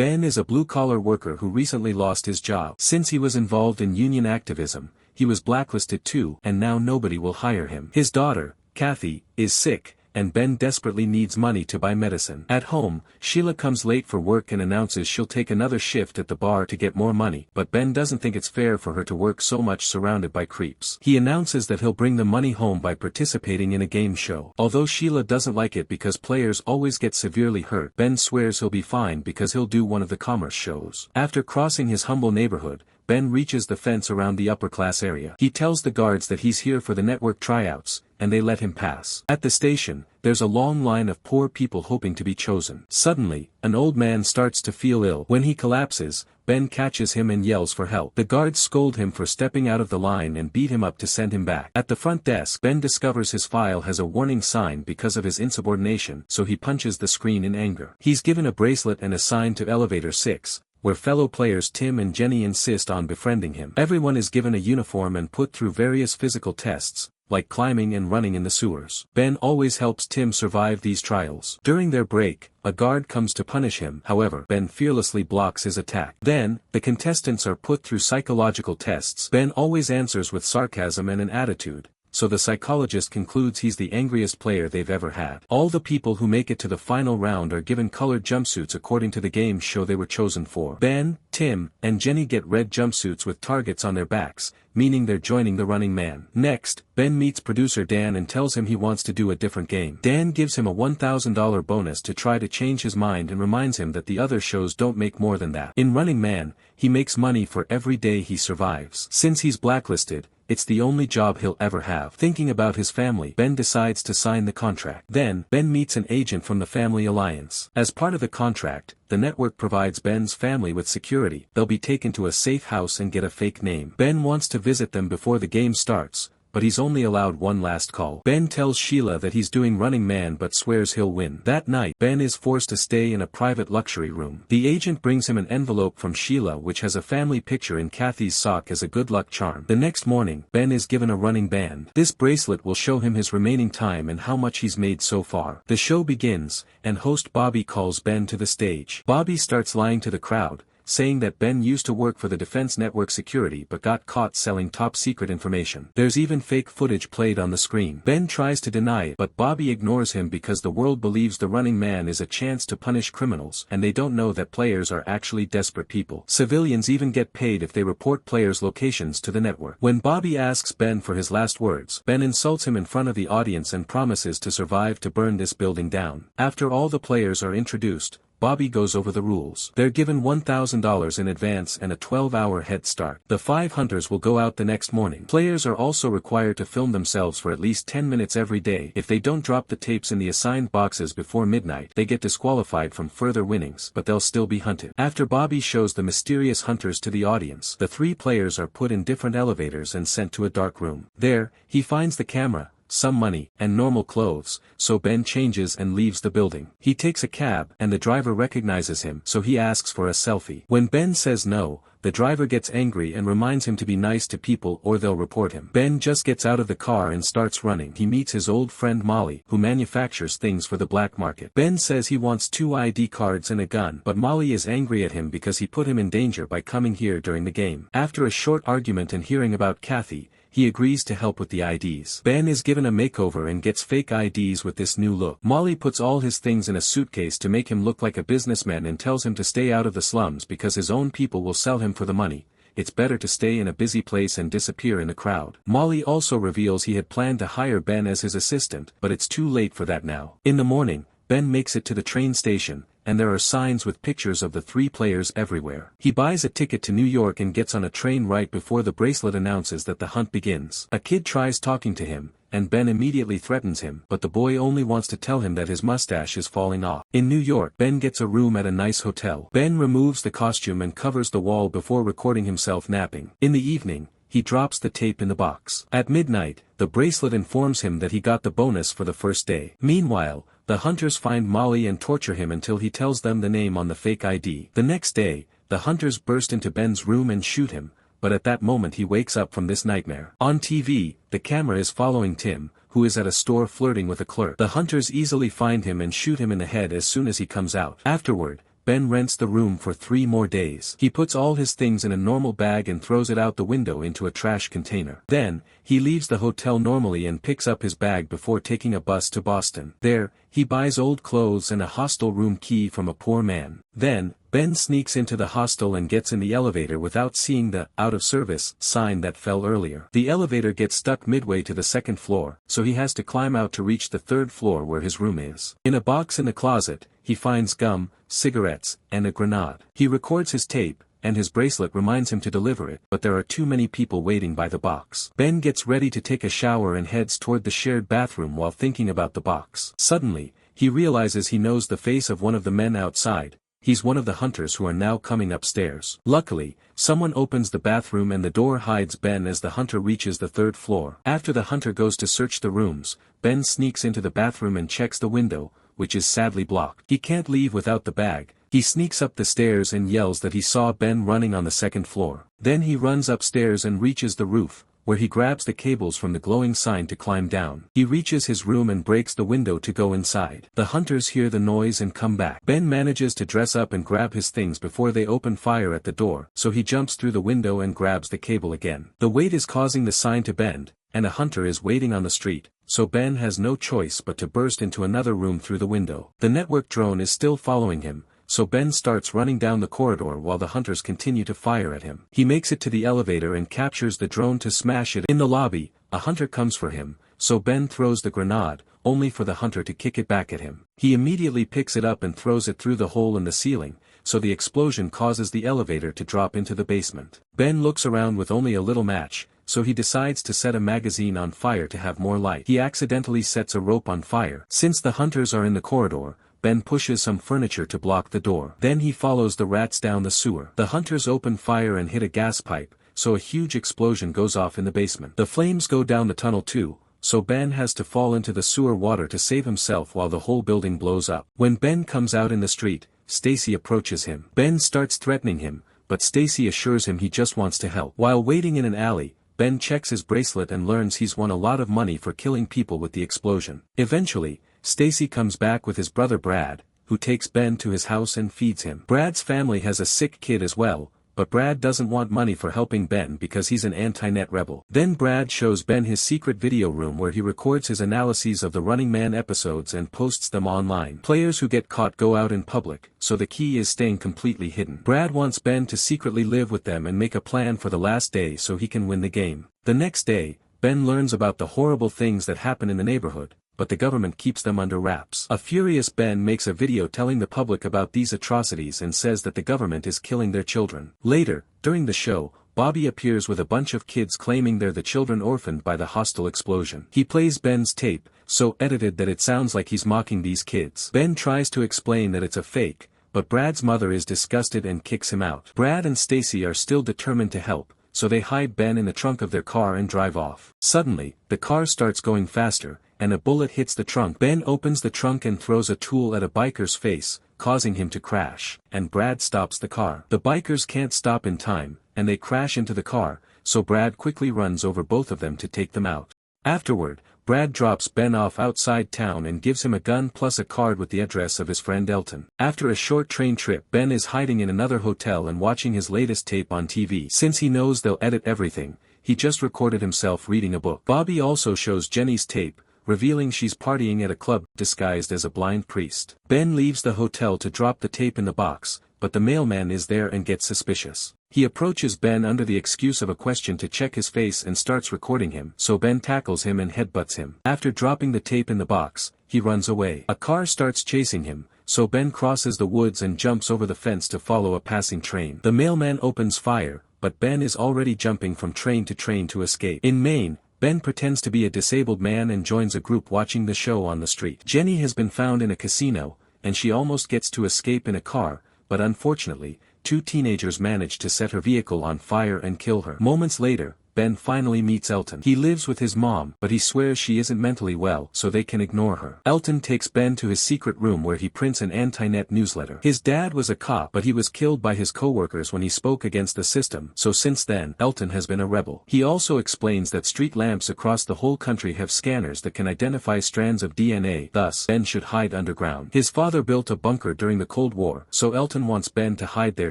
Ben is a blue-collar worker who recently lost his job. Since he was involved in union activism, he was blacklisted too, and now nobody will hire him. His daughter, Kathy, is sick, and Ben desperately needs money to buy medicine. At home, Sheila comes late for work and announces she'll take another shift at the bar to get more money, but Ben doesn't think it's fair for her to work so much surrounded by creeps. He announces that he'll bring the money home by participating in a game show. Although Sheila doesn't like it because players always get severely hurt, Ben swears he'll be fine because he'll do one of the commerce shows. After crossing his humble neighborhood, Ben reaches the fence around the upper-class area. He tells the guards that he's here for the network tryouts, and they let him pass. At the station, there's a long line of poor people hoping to be chosen. Suddenly, an old man starts to feel ill. When he collapses, Ben catches him and yells for help. The guards scold him for stepping out of the line and beat him up to send him back. At the front desk, Ben discovers his file has a warning sign because of his insubordination, so he punches the screen in anger. He's given a bracelet and assigned to Elevator 6. Where fellow players Tim and Jenny insist on befriending him. Everyone is given a uniform and put through various physical tests, like climbing and running in the sewers. Ben always helps Tim survive these trials. During their break, a guard comes to punish him. However, Ben fearlessly blocks his attack. Then, the contestants are put through psychological tests. Ben always answers with sarcasm and an attitude, so the psychologist concludes he's the angriest player they've ever had. All the people who make it to the final round are given colored jumpsuits according to the game show they were chosen for. Ben, Tim, and Jenny get red jumpsuits with targets on their backs, meaning they're joining the Running Man. Next, Ben meets producer Dan and tells him he wants to do a different game. Dan gives him a $1,000 bonus to try to change his mind and reminds him that the other shows don't make more than that. In Running Man, he makes money for every day he survives. Since he's blacklisted, it's the only job he'll ever have. Thinking about his family, Ben decides to sign the contract. Then, Ben meets an agent from the Family Alliance. As part of the contract, the network provides Ben's family with security. They'll be taken to a safe house and get a fake name. Ben wants to visit them before the game starts, but he's only allowed one last call. Ben tells Sheila that he's doing Running Man but swears he'll win. That night, Ben is forced to stay in a private luxury room. The agent brings him an envelope from Sheila which has a family picture in Kathy's sock as a good luck charm. The next morning, Ben is given a running band. This bracelet will show him his remaining time and how much he's made so far. The show begins, and host Bobby calls Ben to the stage. Bobby starts lying to the crowd, saying that Ben used to work for the Defense Network security but got caught selling top-secret information. There's even fake footage played on the screen. Ben tries to deny it, but Bobby ignores him because the world believes the Running Man is a chance to punish criminals, and they don't know that players are actually desperate people. Civilians even get paid if they report players' locations to the network. When Bobby asks Ben for his last words, Ben insults him in front of the audience and promises to survive to burn this building down. After all the players are introduced, Bobby goes over the rules. They're given $1,000 in advance and a 12-hour head start. The 5 hunters will go out the next morning. Players are also required to film themselves for at least 10 minutes every day. If they don't drop the tapes in the assigned boxes before midnight, they get disqualified from further winnings, but they'll still be hunted. After Bobby shows the mysterious hunters to the audience, the 3 players are put in different elevators and sent to a dark room. There, he finds the camera, some money, and normal clothes, so Ben changes and leaves the building. He takes a cab, and the driver recognizes him, so he asks for a selfie. When Ben says no, the driver gets angry and reminds him to be nice to people or they'll report him. Ben just gets out of the car and starts running. He meets his old friend Molly, who manufactures things for the black market. Ben says he wants 2 ID cards and a gun, but Molly is angry at him because he put him in danger by coming here during the game. After a short argument and hearing about Kathy, he agrees to help with the IDs. Ben is given a makeover and gets fake IDs with this new look. Molly puts all his things in a suitcase to make him look like a businessman and tells him to stay out of the slums because his own people will sell him for the money. It's better to stay in a busy place and disappear in the crowd. Molly also reveals he had planned to hire Ben as his assistant, but it's too late for that now. In the morning, Ben makes it to the train station, and there are signs with pictures of the 3 players everywhere. He buys a ticket to New York and gets on a train right before the bracelet announces that the hunt begins. A kid tries talking to him, and Ben immediately threatens him, but the boy only wants to tell him that his mustache is falling off. In New York, Ben gets a room at a nice hotel. Ben removes the costume and covers the wall before recording himself napping. In the evening, he drops the tape in the box. At midnight, the bracelet informs him that he got the bonus for the first day. Meanwhile, the hunters find Molly and torture him until he tells them the name on the fake ID. The next day, the hunters burst into Ben's room and shoot him, but at that moment he wakes up from this nightmare. On TV, the camera is following Tim, who is at a store flirting with a clerk. The hunters easily find him and shoot him in the head as soon as he comes out. Afterward, Ben rents the room for 3 more days. He puts all his things in a normal bag and throws it out the window into a trash container. Then, he leaves the hotel normally and picks up his bag before taking a bus to Boston. There, he buys old clothes and a hostel room key from a poor man. Then, Ben sneaks into the hostel and gets in the elevator without seeing the "out of service" sign that fell earlier. The elevator gets stuck midway to the 2nd floor, so he has to climb out to reach the 3rd floor where his room is. In a box in the closet, he finds gum, cigarettes, and a grenade. He records his tape, and his bracelet reminds him to deliver it, but there are too many people waiting by the box. Ben gets ready to take a shower and heads toward the shared bathroom while thinking about the box. Suddenly, he realizes he knows the face of one of the men outside. He's one of the hunters who are now coming upstairs. Luckily, someone opens the bathroom and the door hides Ben as the hunter reaches the 3rd floor. After the hunter goes to search the rooms, Ben sneaks into the bathroom and checks the window, which is sadly blocked. He can't leave without the bag. He sneaks up the stairs and yells that he saw Ben running on the 2nd floor. Then he runs upstairs and reaches the roof, where he grabs the cables from the glowing sign to climb down. He reaches his room and breaks the window to go inside. The hunters hear the noise and come back. Ben manages to dress up and grab his things before they open fire at the door, so he jumps through the window and grabs the cable again. The weight is causing the sign to bend, and a hunter is waiting on the street, so Ben has no choice but to burst into another room through the window. The network drone is still following him, so Ben starts running down the corridor while the hunters continue to fire at him. He makes it to the elevator and captures the drone to smash it. In the lobby, a hunter comes for him, so Ben throws the grenade, only for the hunter to kick it back at him. He immediately picks it up and throws it through the hole in the ceiling, so the explosion causes the elevator to drop into the basement. Ben looks around with only a little match, so he decides to set a magazine on fire to have more light. He accidentally sets a rope on fire. Since the hunters are in the corridor, Ben pushes some furniture to block the door. Then he follows the rats down the sewer. The hunters open fire and hit a gas pipe, so a huge explosion goes off in the basement. The flames go down the tunnel too, so Ben has to fall into the sewer water to save himself while the whole building blows up. When Ben comes out in the street, Stacy approaches him. Ben starts threatening him, but Stacy assures him he just wants to help. While waiting in an alley, Ben checks his bracelet and learns he's won a lot of money for killing people with the explosion. Eventually, Stacy comes back with his brother Brad, who takes Ben to his house and feeds him. Brad's family has a sick kid as well, but Brad doesn't want money for helping Ben because he's an anti-net rebel. Then Brad shows Ben his secret video room where he records his analyses of the Running Man episodes and posts them online. Players who get caught go out in public, so the key is staying completely hidden. Brad wants Ben to secretly live with them and make a plan for the last day so he can win the game. The next day, Ben learns about the horrible things that happen in the neighborhood, but the government keeps them under wraps. A furious Ben makes a video telling the public about these atrocities and says that the government is killing their children. Later, during the show, Bobby appears with a bunch of kids claiming they're the children orphaned by the hostile explosion. He plays Ben's tape, so edited that it sounds like he's mocking these kids. Ben tries to explain that it's a fake, but Brad's mother is disgusted and kicks him out. Brad and Stacy are still determined to help, so they hide Ben in the trunk of their car and drive off. Suddenly, the car starts going faster, and a bullet hits the trunk. Ben opens the trunk and throws a tool at a biker's face, causing him to crash, and Brad stops the car. The bikers can't stop in time, and they crash into the car, so Brad quickly runs over both of them to take them out. Afterward, Brad drops Ben off outside town and gives him a gun plus a card with the address of his friend Elton. After a short train trip, Ben is hiding in another hotel and watching his latest tape on TV. Since he knows they'll edit everything, he just recorded himself reading a book. Bobby also shows Jenny's tape, revealing she's partying at a club disguised as a blind priest. Ben leaves the hotel to drop the tape in the box, but the mailman is there and gets suspicious. He approaches Ben under the excuse of a question to check his face and starts recording him, so Ben tackles him and headbutts him. After dropping the tape in the box, he runs away. A car starts chasing him, so Ben crosses the woods and jumps over the fence to follow a passing train. The mailman opens fire, but Ben is already jumping from train to escape. In Maine, Ben pretends to be a disabled man and joins a group watching the show on the street. Jenny has been found in a casino, and she almost gets to escape in a car, but unfortunately, two teenagers manage to set her vehicle on fire and kill her. Moments later, Ben finally meets Elton. He lives with his mom, but he swears she isn't mentally well, so they can ignore her. Elton takes Ben to his secret room where he prints an anti-net newsletter. His dad was a cop, but he was killed by his co-workers when he spoke against the system, so since then, Elton has been a rebel. He also explains that street lamps across the whole country have scanners that can identify strands of DNA, thus, Ben should hide underground. His father built a bunker during the Cold War, so Elton wants Ben to hide there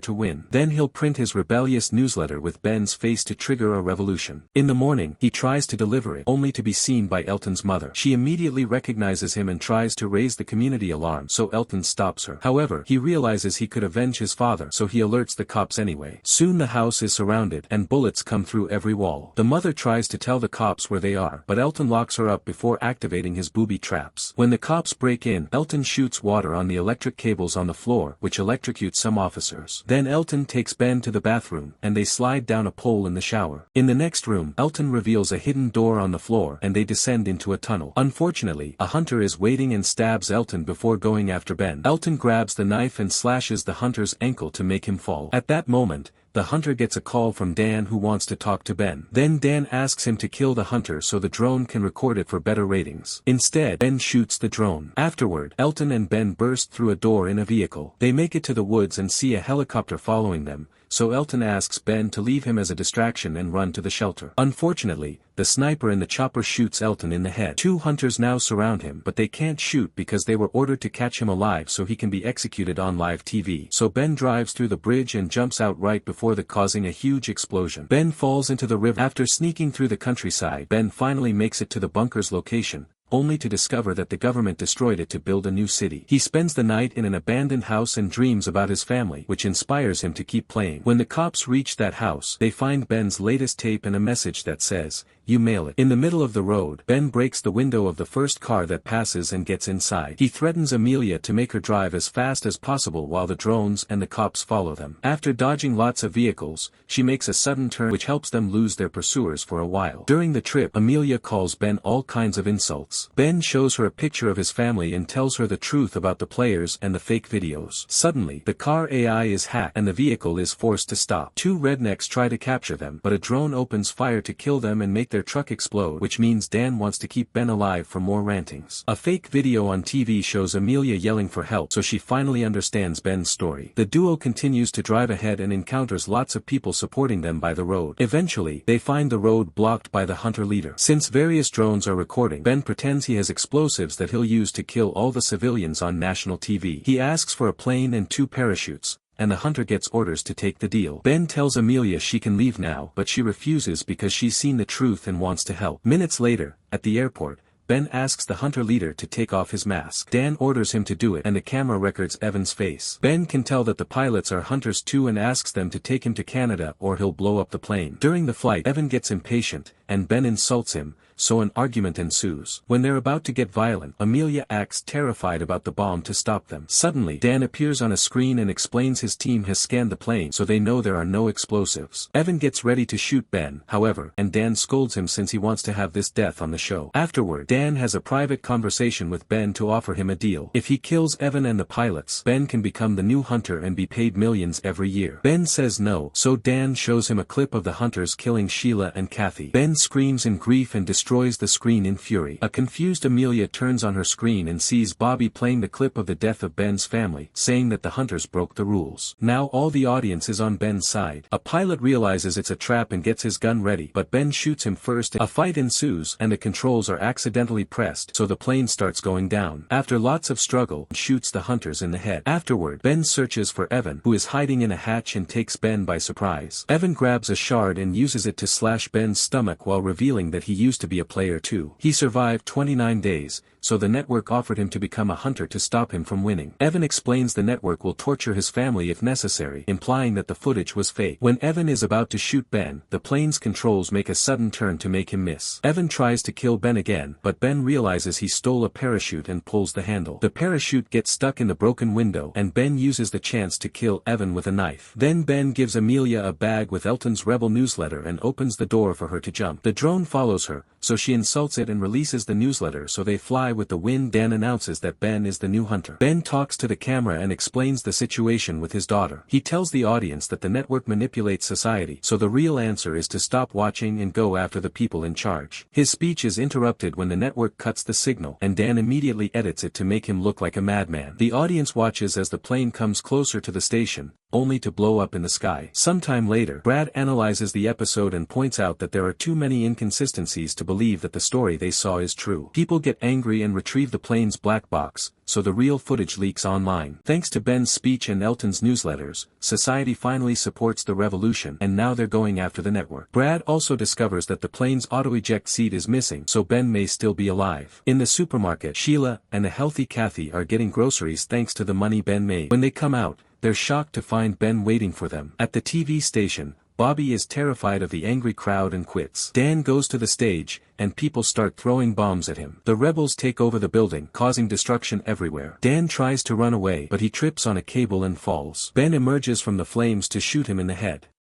to win. Then he'll print his rebellious newsletter with Ben's face to trigger a revolution. In the morning, he tries to deliver it, only to be seen by Elton's mother. She immediately recognizes him and tries to raise the community alarm, so Elton stops her. However, he realizes he could avenge his father, so he alerts the cops anyway. Soon the house is surrounded, and bullets come through every wall. The mother tries to tell the cops where they are, but Elton locks her up before activating his booby traps. When the cops break in, Elton shoots water on the electric cables on the floor, which electrocutes some officers. Then Elton takes Ben to the bathroom, and they slide down a pole in the shower. In the next room, Elton reveals a hidden door on the floor, and they descend into a tunnel. Unfortunately, a hunter is waiting and stabs Elton before going after Ben. Elton grabs the knife and slashes the hunter's ankle to make him fall. At that moment, the hunter gets a call from Dan who wants to talk to Ben. Then Dan asks him to kill the hunter so the drone can record it for better ratings. Instead, Ben shoots the drone. Afterward, Elton and Ben burst through a door in a vehicle. They make it to the woods and see a helicopter following them, so Elton asks Ben to leave him as a distraction and run to the shelter. Unfortunately, the sniper in the chopper shoots Elton in the head. Two hunters now surround him, but they can't shoot because they were ordered to catch him alive so he can be executed on live TV. So Ben drives through the bridge and jumps out right before causing a huge explosion. Ben falls into the river. After sneaking through the countryside, Ben finally makes it to the bunker's location, only to discover that the government destroyed it to build a new city. He spends the night in an abandoned house and dreams about his family, which inspires him to keep playing. When the cops reach that house, they find Ben's latest tape and a message that says, "You mail it." In the middle of the road, Ben breaks the window of the first car that passes and gets inside. He threatens Amelia to make her drive as fast as possible while the drones and the cops follow them. After dodging lots of vehicles, she makes a sudden turn which helps them lose their pursuers for a while. During the trip, Amelia calls Ben all kinds of insults. Ben shows her a picture of his family and tells her the truth about the players and the fake videos. Suddenly, the car AI is hacked and the vehicle is forced to stop. Two rednecks try to capture them, but a drone opens fire to kill them and make their truck explode, which means Dan wants to keep Ben alive for more rantings. A fake video on TV shows Amelia yelling for help, so she finally understands Ben's story. The duo continues to drive ahead and encounters lots of people supporting them by the road. Eventually, they find the road blocked by the hunter leader. Since various drones are recording, Ben pretends he has explosives that he'll use to kill all the civilians on national TV. He asks for a plane and 2 parachutes, and the hunter gets orders to take the deal. Ben tells Amelia she can leave now, but she refuses because she's seen the truth and wants to help. Minutes later, at the airport, Ben asks the hunter leader to take off his mask. Dan orders him to do it and the camera records Evan's face. Ben can tell that the pilots are hunters too and asks them to take him to Canada or he'll blow up the plane. During the flight, Evan gets impatient, and Ben insults him, so an argument ensues. When they're about to get violent, Amelia acts terrified about the bomb to stop them. Suddenly, Dan appears on a screen and explains his team has scanned the plane so they know there are no explosives. Evan gets ready to shoot Ben, however, and Dan scolds him since he wants to have this death on the show. Afterward, Dan has a private conversation with Ben to offer him a deal. If he kills Evan and the pilots, Ben can become the new hunter and be paid millions every year. Ben says no, so Dan shows him a clip of the hunters killing Sheila and Kathy. Ben screams in grief and destroys the screen in fury. A confused Amelia turns on her screen and sees Bobby playing the clip of the death of Ben's family, saying that the hunters broke the rules. Now all the audience is on Ben's side. A pilot realizes it's a trap and gets his gun ready, but Ben shoots him first. A fight ensues, and the controls are accidentally pressed, so the plane starts going down. After lots of struggle, shoots the hunters in the head. Afterward, Ben searches for Evan, who is hiding in a hatch, and takes Ben by surprise. Evan grabs a shard and uses it to slash Ben's stomach while revealing that he used to be a player too. He survived 29 days, so the network offered him to become a hunter to stop him from winning. Evan explains the network will torture his family if necessary, implying that the footage was fake. When Evan is about to shoot Ben, the plane's controls make a sudden turn to make him miss. Evan tries to kill Ben again, but Ben realizes he stole a parachute and pulls the handle. The parachute gets stuck in the broken window, and Ben uses the chance to kill Evan with a knife. Then Ben gives Amelia a bag with Elton's rebel newsletter and opens the door for her to jump. The drone follows her, so she insults it and releases the newsletter, so they fly high with the wind. Dan announces that Ben is the new hunter. Ben talks to the camera and explains the situation with his daughter. He tells the audience that the network manipulates society, so the real answer is to stop watching and go after the people in charge. His speech is interrupted when the network cuts the signal, and Dan immediately edits it to make him look like a madman. The audience watches as the plane comes closer to the station, only to blow up in the sky. Sometime later, Brad analyzes the episode and points out that there are too many inconsistencies to believe that the story they saw is true. People get angry and retrieve the plane's black box, so the real footage leaks online. Thanks to Ben's speech and Elton's newsletters, society finally supports the revolution, and now they're going after the network. Brad also discovers that the plane's auto-eject seat is missing, so Ben may still be alive. In the supermarket, Sheila and a healthy Kathy are getting groceries thanks to the money Ben made. When they come out, they're shocked to find Ben waiting for them. At the TV station, Bobby is terrified of the angry crowd and quits. Dan goes to the stage, and people start throwing bombs at him. The rebels take over the building, causing destruction everywhere. Dan tries to run away, but he trips on a cable and falls. Ben emerges from the flames to shoot him in the head.